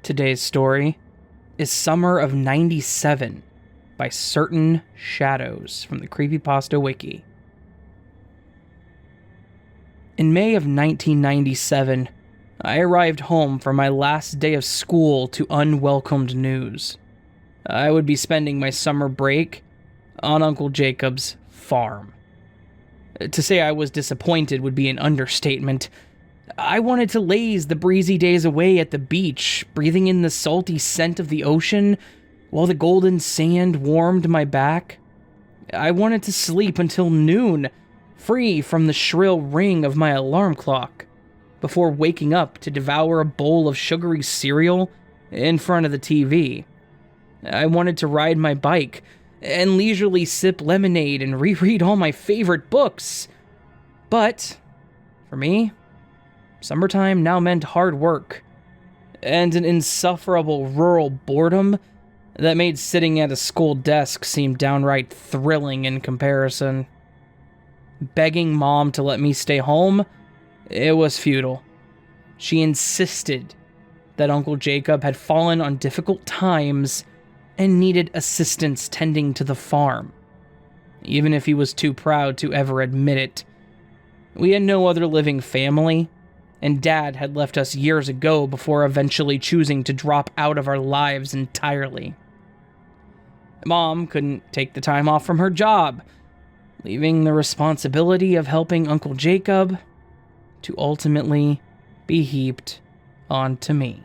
Today's story is Summer of '97 by CertainShadows from the Creepypasta wiki. In May of 1997, I arrived home for my last day of school to unwelcomed news. I would be spending my summer break on Uncle Jacob's farm. To say I was disappointed would be an understatement. I wanted to laze the breezy days away at the beach, breathing in the salty scent of the ocean while the golden sand warmed my back. I wanted to sleep until noon, free from the shrill ring of my alarm clock, before waking up to devour a bowl of sugary cereal in front of the TV. I wanted to ride my bike and leisurely sip lemonade and reread all my favorite books. But, for me, summertime now meant hard work, and an insufferable rural boredom that made sitting at a school desk seem downright thrilling in comparison. Begging Mom to let me stay home, it was futile. She insisted that Uncle Jacob had fallen on difficult times and needed assistance tending to the farm, even if he was too proud to ever admit it. We had no other living family, and Dad had left us years ago before eventually choosing to drop out of our lives entirely. Mom couldn't take the time off from her job, leaving the responsibility of helping Uncle Jacob to ultimately be heaped onto me.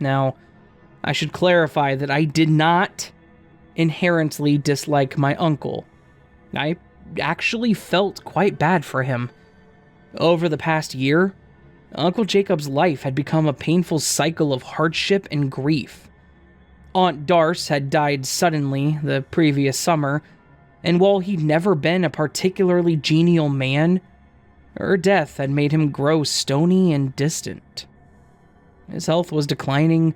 Now, I should clarify that I did not inherently dislike my uncle. I actually felt quite bad for him. Over the past year, Uncle Jacob's life had become a painful cycle of hardship and grief. Aunt Darce had died suddenly the previous summer, and while he'd never been a particularly genial man, her death had made him grow stony and distant. His health was declining,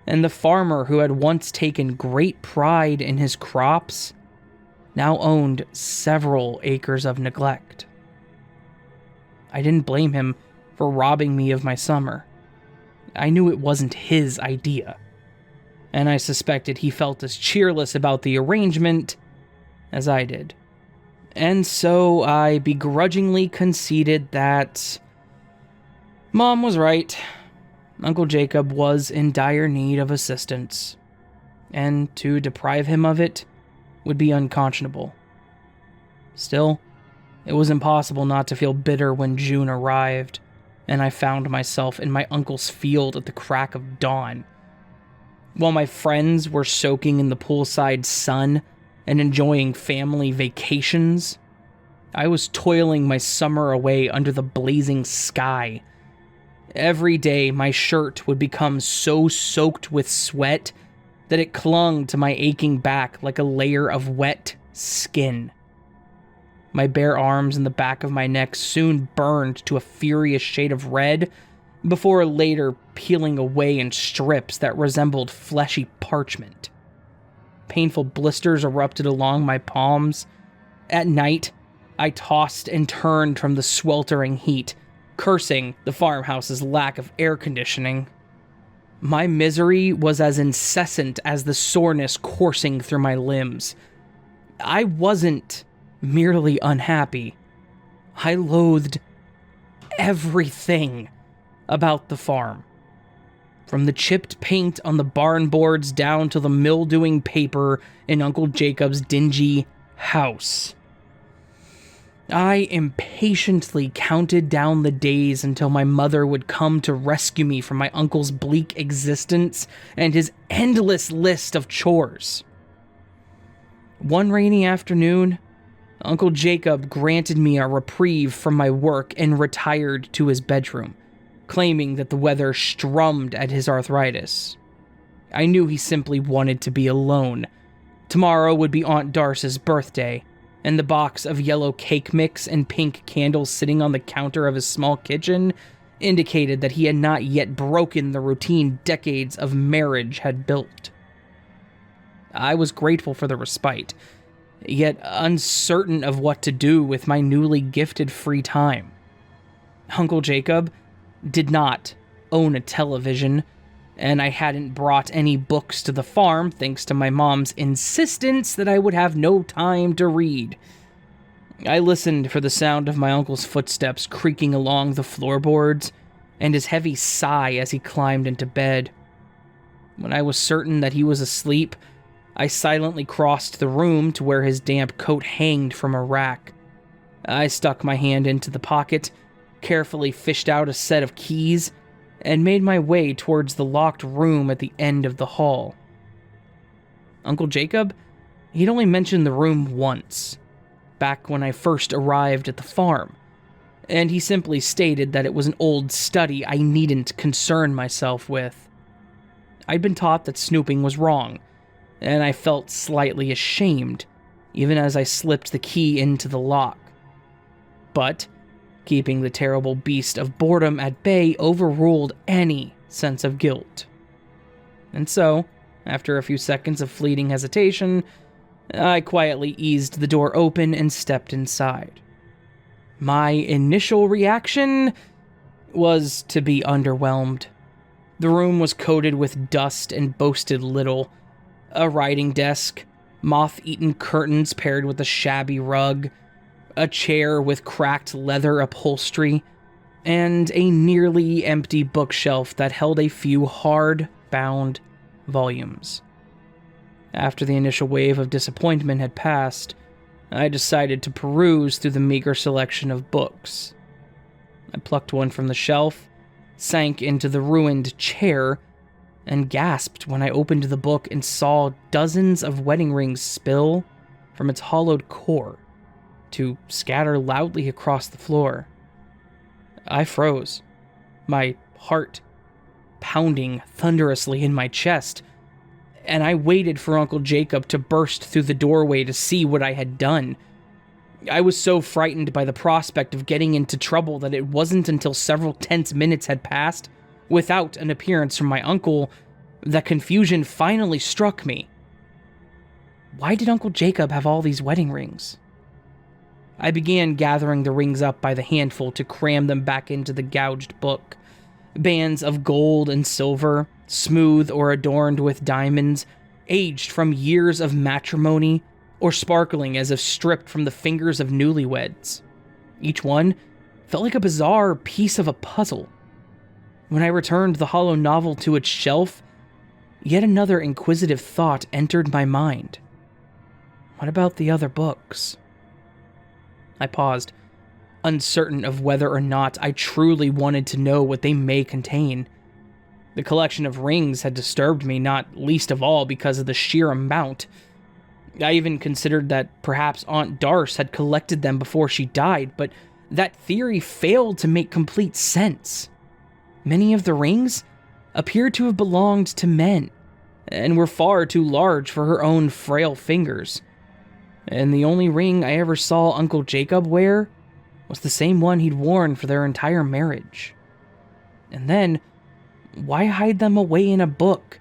and the farmer who had once taken great pride in his crops now owned several acres of neglect. I didn't blame him for robbing me of my summer. I knew it wasn't his idea, and I suspected he felt as cheerless about the arrangement as I did. And so I begrudgingly conceded that Mom was right. Uncle Jacob was in dire need of assistance, and to deprive him of it would be unconscionable. Still, it was impossible not to feel bitter when June arrived, and I found myself in my uncle's field at the crack of dawn. While my friends were soaking in the poolside sun and enjoying family vacations, I was toiling my summer away under the blazing sky. Every day, my shirt would become so soaked with sweat that it clung to my aching back like a layer of wet skin. My bare arms and the back of my neck soon burned to a furious shade of red, before later peeling away in strips that resembled fleshy parchment. Painful blisters erupted along my palms. At night, I tossed and turned from the sweltering heat, cursing the farmhouse's lack of air conditioning. My misery was as incessant as the soreness coursing through my limbs. I wasn't merely unhappy. I loathed everything about the farm. From the chipped paint on the barn boards down to the mildewing paper in Uncle Jacob's dingy house. I impatiently counted down the days until my mother would come to rescue me from my uncle's bleak existence and his endless list of chores. One rainy afternoon, Uncle Jacob granted me a reprieve from my work and retired to his bedroom, claiming that the weather strummed at his arthritis. I knew he simply wanted to be alone. Tomorrow would be Aunt Darce's birthday, and the box of yellow cake mix and pink candles sitting on the counter of his small kitchen indicated that he had not yet broken the routine decades of marriage had built. I was grateful for the respite, yet uncertain of what to do with my newly gifted free time. Uncle Jacob did not own a television, and I hadn't brought any books to the farm thanks to my mom's insistence that I would have no time to read. I listened for the sound of my uncle's footsteps creaking along the floorboards and his heavy sigh as he climbed into bed. When I was certain that he was asleep, I silently crossed the room to where his damp coat hanged from a rack. I stuck my hand into the pocket, carefully fished out a set of keys, and made my way towards the locked room at the end of the hall. Uncle Jacob, he'd only mentioned the room once, back when I first arrived at the farm, and he simply stated that it was an old study I needn't concern myself with. I'd been taught that snooping was wrong, and I felt slightly ashamed, even as I slipped the key into the lock. But keeping the terrible beast of boredom at bay overruled any sense of guilt. And so, after a few seconds of fleeting hesitation, I quietly eased the door open and stepped inside. My initial reaction was to be underwhelmed. The room was coated with dust and boasted little. A writing desk, moth-eaten curtains paired with a shabby rug, a chair with cracked leather upholstery, and a nearly empty bookshelf that held a few hard-bound volumes. After the initial wave of disappointment had passed, I decided to peruse through the meager selection of books. I plucked one from the shelf, sank into the ruined chair, and gasped when I opened the book and saw dozens of wedding rings spill from its hollowed core to scatter loudly across the floor. I froze, my heart pounding thunderously in my chest, and I waited for Uncle Jacob to burst through the doorway to see what I had done. I was so frightened by the prospect of getting into trouble that it wasn't until several tense minutes had passed, without an appearance from my uncle, that confusion finally struck me. Why did Uncle Jacob have all these wedding rings? I began gathering the rings up by the handful to cram them back into the gouged book. Bands of gold and silver, smooth or adorned with diamonds, aged from years of matrimony, or sparkling as if stripped from the fingers of newlyweds. Each one felt like a bizarre piece of a puzzle. When I returned the hollow novel to its shelf, yet another inquisitive thought entered my mind. What about the other books? I paused, uncertain of whether or not I truly wanted to know what they may contain. The collection of rings had disturbed me, not least of all because of the sheer amount. I even considered that perhaps Aunt Darce had collected them before she died, but that theory failed to make complete sense. Many of the rings appeared to have belonged to men, and were far too large for her own frail fingers. And the only ring I ever saw Uncle Jacob wear was the same one he'd worn for their entire marriage. And then, why hide them away in a book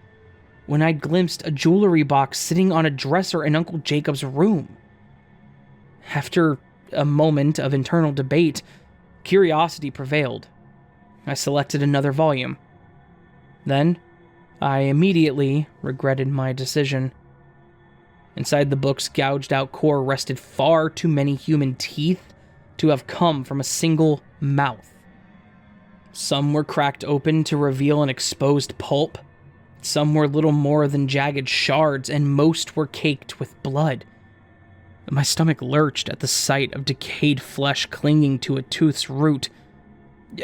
when I'd glimpsed a jewelry box sitting on a dresser in Uncle Jacob's room? After a moment of internal debate, curiosity prevailed. I selected another volume. Then, I immediately regretted my decision. Inside the book's gouged-out core rested far too many human teeth to have come from a single mouth. Some were cracked open to reveal an exposed pulp. Some were little more than jagged shards, and most were caked with blood. My stomach lurched at the sight of decayed flesh clinging to a tooth's root.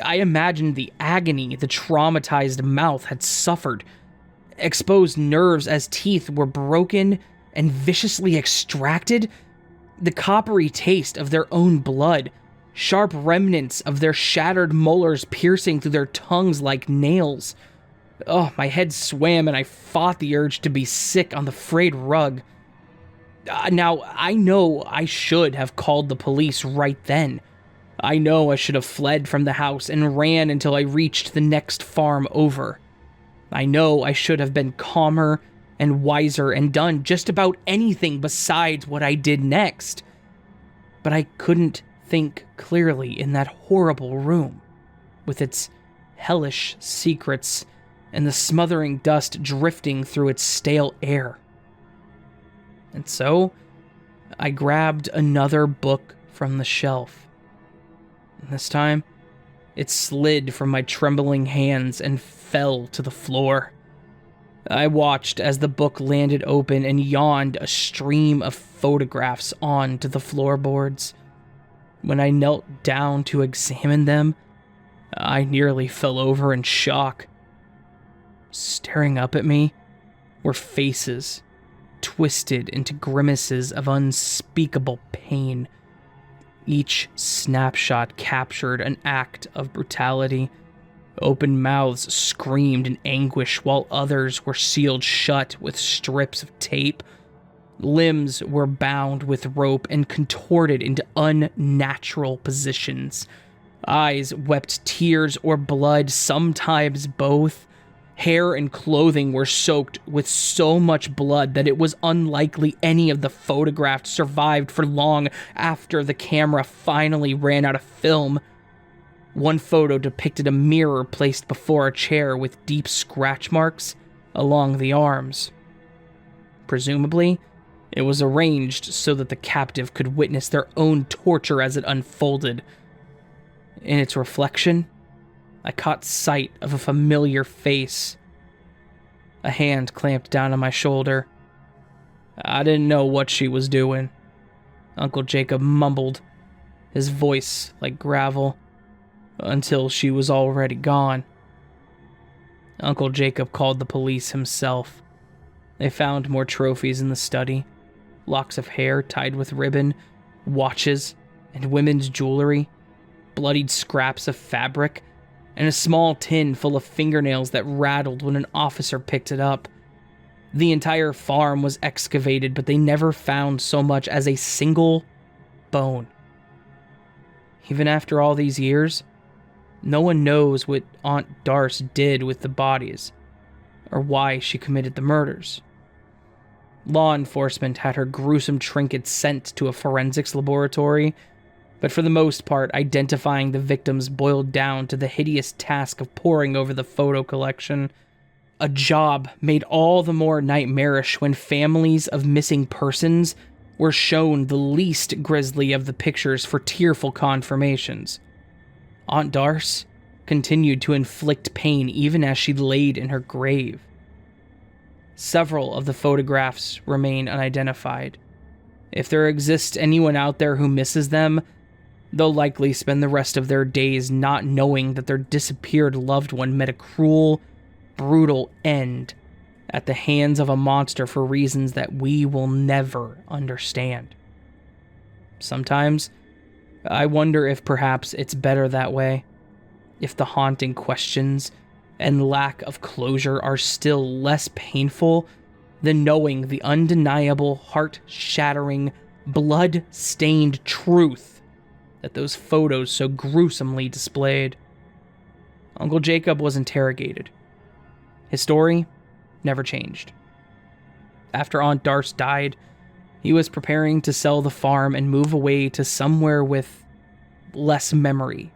I imagined the agony the traumatized mouth had suffered. Exposed nerves as teeth were broken and viciously extracted, the coppery taste of their own blood, sharp remnants of their shattered molars piercing through their tongues like nails. Oh, my head swam and I fought the urge to be sick on the frayed rug. Now, I know I should have called the police right then. I know I should have fled from the house and ran until I reached the next farm over. I know I should have been calmer and wiser and done just about anything besides what I did next. But I couldn't think clearly in that horrible room, with its hellish secrets and the smothering dust drifting through its stale air. And so, I grabbed another book from the shelf. And this time, it slid from my trembling hands and fell to the floor. I watched as the book landed open and yawned a stream of photographs onto the floorboards. When I knelt down to examine them, I nearly fell over in shock. Staring up at me were faces, twisted into grimaces of unspeakable pain. Each snapshot captured an act of brutality. Open mouths screamed in anguish while others were sealed shut with strips of tape. Limbs were bound with rope and contorted into unnatural positions. Eyes wept tears or blood, sometimes both. Hair and clothing were soaked with so much blood that it was unlikely any of the photographs survived for long after the camera finally ran out of film. One photo depicted a mirror placed before a chair with deep scratch marks along the arms. Presumably, it was arranged so that the captive could witness their own torture as it unfolded. In its reflection, I caught sight of a familiar face. A hand clamped down on my shoulder. I didn't know what she was doing. Uncle Jacob mumbled, his voice like gravel, until she was already gone. Uncle Jacob called the police himself. They found more trophies in the study. Locks of hair tied with ribbon, watches, and women's jewelry, bloodied scraps of fabric, and a small tin full of fingernails that rattled when an officer picked it up. The entire farm was excavated, but they never found so much as a single bone. Even after all these years, no one knows what Aunt Darce did with the bodies, or why she committed the murders. Law enforcement had her gruesome trinkets sent to a forensics laboratory, but for the most part, identifying the victims boiled down to the hideous task of poring over the photo collection. A job made all the more nightmarish when families of missing persons were shown the least grisly of the pictures for tearful confirmations. Aunt Darce continued to inflict pain even as she laid in her grave. Several of the photographs remain unidentified. If there exists anyone out there who misses them, they'll likely spend the rest of their days not knowing that their disappeared loved one met a cruel, brutal end at the hands of a monster for reasons that we will never understand. Sometimes, I wonder if perhaps it's better that way, if the haunting questions and lack of closure are still less painful than knowing the undeniable, heart-shattering, blood-stained truth that those photos so gruesomely displayed. Uncle Jacob was interrogated. His story never changed. After Aunt Darce died, he was preparing to sell the farm and move away to somewhere with less memory,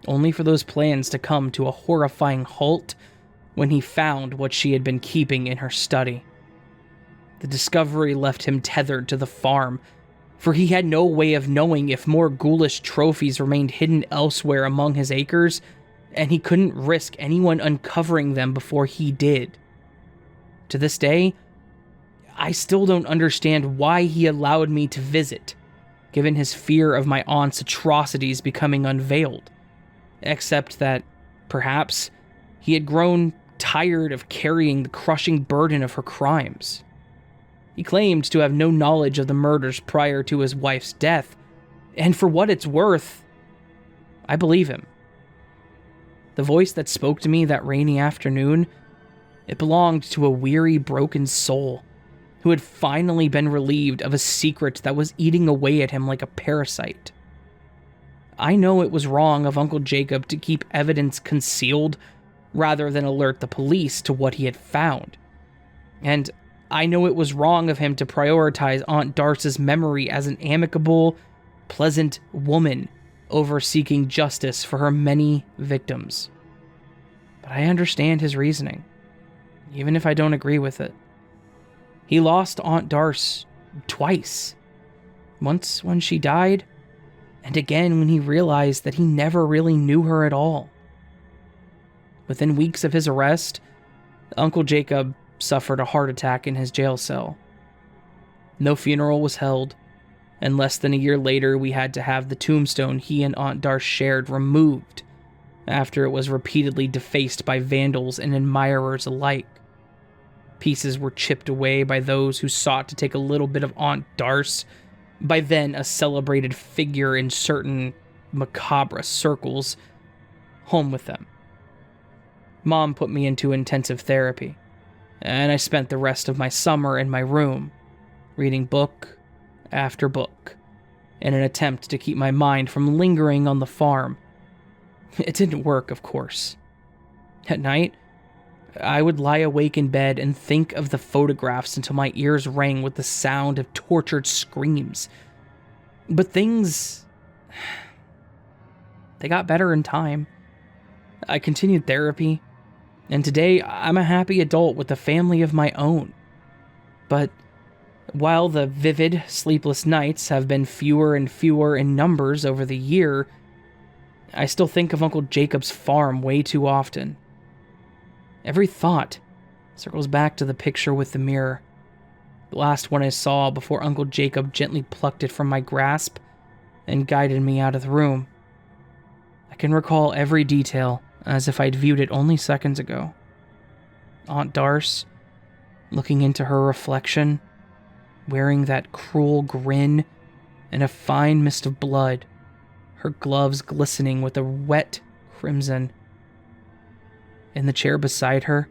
only for those plans to come to a horrifying halt when he found what she had been keeping in her study. The discovery left him tethered to the farm, for he had no way of knowing if more ghoulish trophies remained hidden elsewhere among his acres, and he couldn't risk anyone uncovering them before he did. To this day, I still don't understand why he allowed me to visit, given his fear of my aunt's atrocities becoming unveiled. Except that, perhaps, he had grown tired of carrying the crushing burden of her crimes. He claimed to have no knowledge of the murders prior to his wife's death, and for what it's worth, I believe him. The voice that spoke to me that rainy afternoon, it belonged to a weary, broken soul who had finally been relieved of a secret that was eating away at him like a parasite. I know it was wrong of Uncle Jacob to keep evidence concealed rather than alert the police to what he had found. And I know it was wrong of him to prioritize Aunt Darce's memory as an amicable, pleasant woman over seeking justice for her many victims. but I understand his reasoning, even if I don't agree with it. He lost Aunt Darce twice. Once when she died, and again when he realized that he never really knew her at all. Within weeks of his arrest, Uncle Jacob suffered a heart attack in his jail cell. No funeral was held, and less than a year later we had to have the tombstone he and Aunt Darce shared removed after it was repeatedly defaced by vandals and admirers alike. Pieces were chipped away by those who sought to take a little bit of Aunt Darce, by then a celebrated figure in certain macabre circles, home with them. Mom put me into intensive therapy, and I spent the rest of my summer in my room, reading book after book, in an attempt to keep my mind from lingering on the farm. It didn't work, of course. At night, I would lie awake in bed and think of the photographs until my ears rang with the sound of tortured screams. But things... they got better in time. I continued therapy, and today I'm a happy adult with a family of my own. But while the vivid, sleepless nights have been fewer and fewer in numbers over the year, I still think of Uncle Jacob's farm way too often. Every thought circles back to the picture with the mirror, the last one I saw before Uncle Jacob gently plucked it from my grasp and guided me out of the room. I can recall every detail as if I'd viewed it only seconds ago. Aunt Darce, looking into her reflection, wearing that cruel grin and a fine mist of blood, her gloves glistening with a wet crimson. In the chair beside her,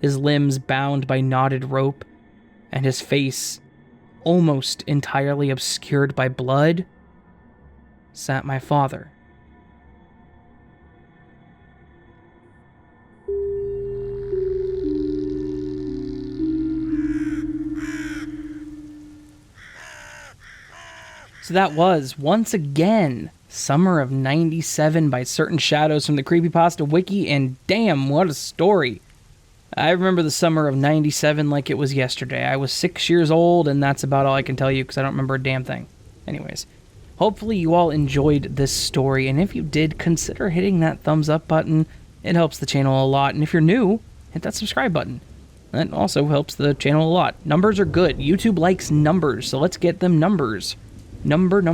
his limbs bound by knotted rope, and his face almost entirely obscured by blood, sat my father. So that was, once again, Summer of 97 by CertainShadows from the Creepypasta Wiki, and damn, what a story. I remember the summer of 97 like it was yesterday. I was 6 years old, and that's about all I can tell you because I don't remember a damn thing. Anyways, hopefully you all enjoyed this story, and if you did, consider hitting that thumbs up button. It helps the channel a lot, and if you're new, hit that subscribe button. That also helps the channel a lot. Numbers are good. YouTube likes numbers, so let's get them numbers. Number.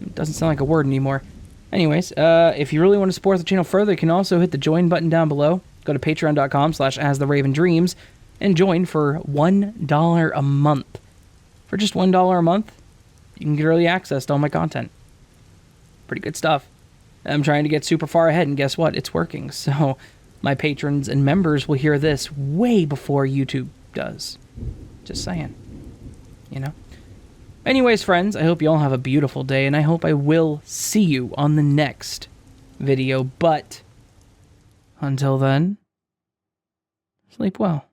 It doesn't sound like a word anymore. Anyways, if you really want to support the channel further, you can also hit the join button down below. Go to patreon.com/AsTheRavenDreams and join for $1 a month. For just $1 a month, you can get early access to all my content. Pretty good stuff. I'm trying to get super far ahead, and guess what? It's working. So my patrons and members will hear this way before YouTube does. Just saying. You know? Anyways, friends, I hope you all have a beautiful day, and I hope I will see you on the next video. But until then, sleep well.